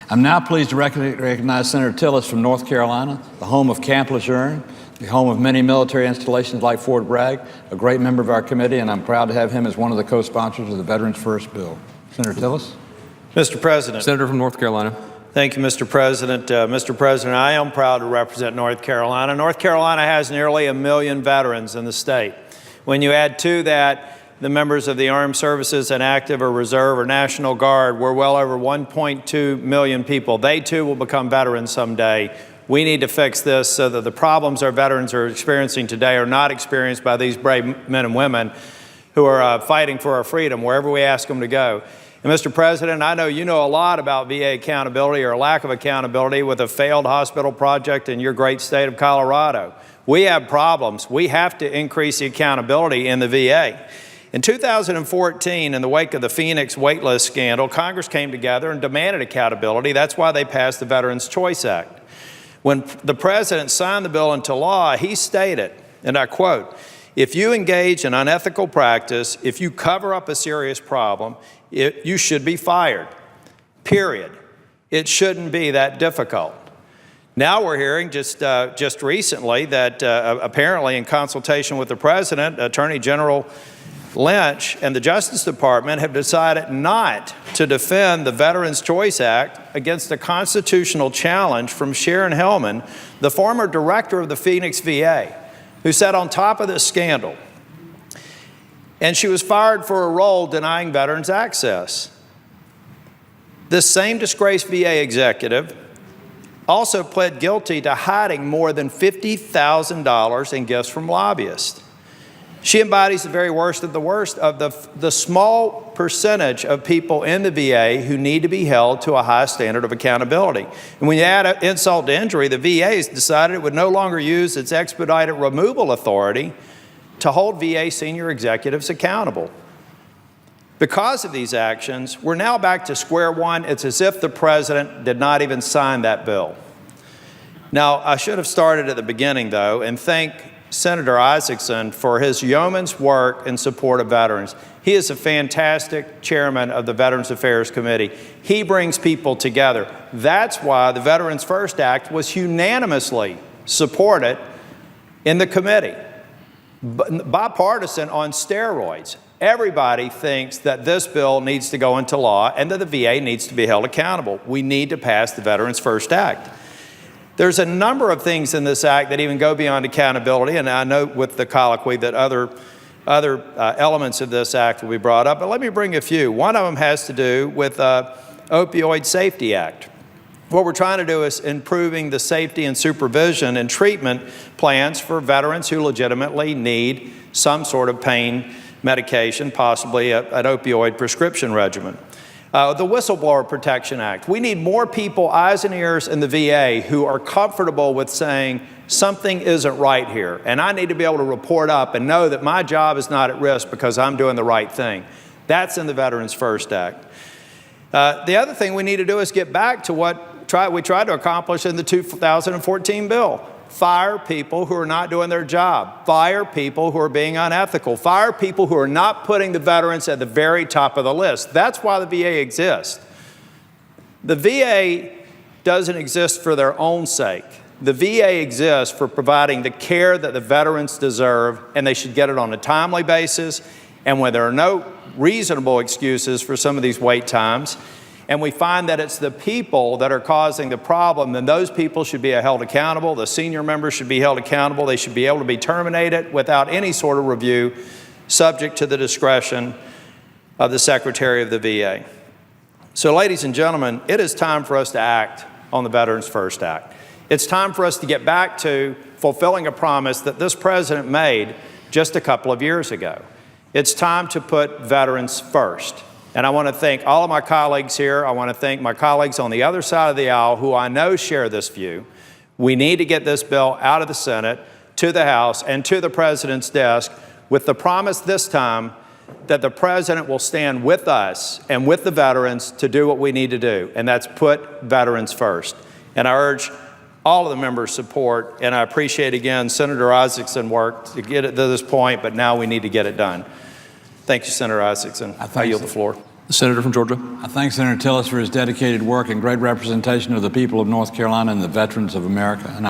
I'm now pleased to recognize Senator Tillis from North Carolina, the home of Camp Lejeune, the home of many military installations like Fort Bragg, a great member of our committee, and I'm proud to have him as one of the co-sponsors of the Veterans First bill. Senator Tillis. Mr. President. Senator from North Carolina. Thank you, Mr. President. Mr. President, I am proud to represent North Carolina. North Carolina has nearly 1 million veterans in the state. When you add to that the members of the armed services and active or reserve or National Guard, we're well over 1.2 million people. They too will become veterans someday. We need to fix this so that the problems our veterans are experiencing today are not experienced by these brave men and women who are fighting for our freedom wherever we ask them to go. And Mr. President, I know you know a lot about VA accountability or lack of accountability with a failed hospital project in your great state of Colorado. We have problems. We have to increase the accountability in the VA. In 2014, in the wake of the Phoenix waitlist scandal, Congress came together and demanded accountability. That's why they passed the Veterans Choice Act. When the President signed the bill into law, he stated, and I quote, "If you engage in unethical practice, if you cover up a serious problem, you should be fired, period. It shouldn't be that difficult." Now we're hearing just recently that apparently in consultation with the President, Attorney General Lynch and the Justice Department have decided not to defend the Veterans Choice Act against a constitutional challenge from Sharon Hellman, the former director of the Phoenix VA, who sat on top of this scandal. And she was fired for a role denying veterans access. This same disgraced VA executive also pled guilty to hiding more than $50,000 in gifts from lobbyists. She embodies the very worst of the small percentage of people in the VA who need to be held to a high standard of accountability. And when you add insult to injury, the VA has decided it would no longer use its expedited removal authority to hold VA senior executives accountable. Because of these actions, we're now back to square one. It's as if the President did not even sign that bill. Now, I should have started at the beginning, though, and thank Senator Isaacson for his yeoman's work in support of veterans. He is a fantastic chairman of the Veterans Affairs Committee. He brings people together. That's why the Veterans First Act was unanimously supported in the committee. Bipartisan on steroids. Everybody thinks that this bill needs to go into law and that the VA needs to be held accountable. We need to pass the Veterans First Act. There's a number of things in this act that even go beyond accountability, and I know with the colloquy that other elements of this act will be brought up, but let me bring a few. One of them has to do with Opioid Safety Act. What we're trying to do is improving the safety and supervision and treatment plans for veterans who legitimately need some sort of pain medication, possibly an opioid prescription regimen. The Whistleblower Protection Act. We need more people, eyes and ears in the VA, who are comfortable with saying something isn't right here, and I need to be able to report up and know that my job is not at risk because I'm doing the right thing. That's in the Veterans First Act. The other thing we need to do is get back to what we tried to accomplish in the 2014 bill. Fire people who are not doing their job. Fire people who are being unethical. Fire people who are not putting the veterans at the very top of the list. That's why the VA exists. The VA doesn't exist for their own sake. The VA exists for providing the care that the veterans deserve, and they should get it on a timely basis, and when there are no reasonable excuses for some of these wait times, and we find that it's the people that are causing the problem, then those people should be held accountable. The senior members should be held accountable. They should be able to be terminated without any sort of review, subject to the discretion of the Secretary of the VA. So, ladies and gentlemen, it is time for us to act on the Veterans First Act. It's time for us to get back to fulfilling a promise that this President made just a couple of years ago. It's time to put veterans first. And I want to thank all of my colleagues here. I want to thank my colleagues on the other side of the aisle who I know share this view. We need to get this bill out of the Senate, to the House, and to the President's desk with the promise this time that the President will stand with us and with the veterans to do what we need to do, and that's put veterans first. And I urge all of the members' support, and I appreciate again Senator Isaacson's work to get it to this point, but now we need to get it done. Thank you, Senator Isaacson. I yield the floor. The Senator from Georgia. I thank Senator Tillis for his dedicated work and great representation of the people of North Carolina and the veterans of America. And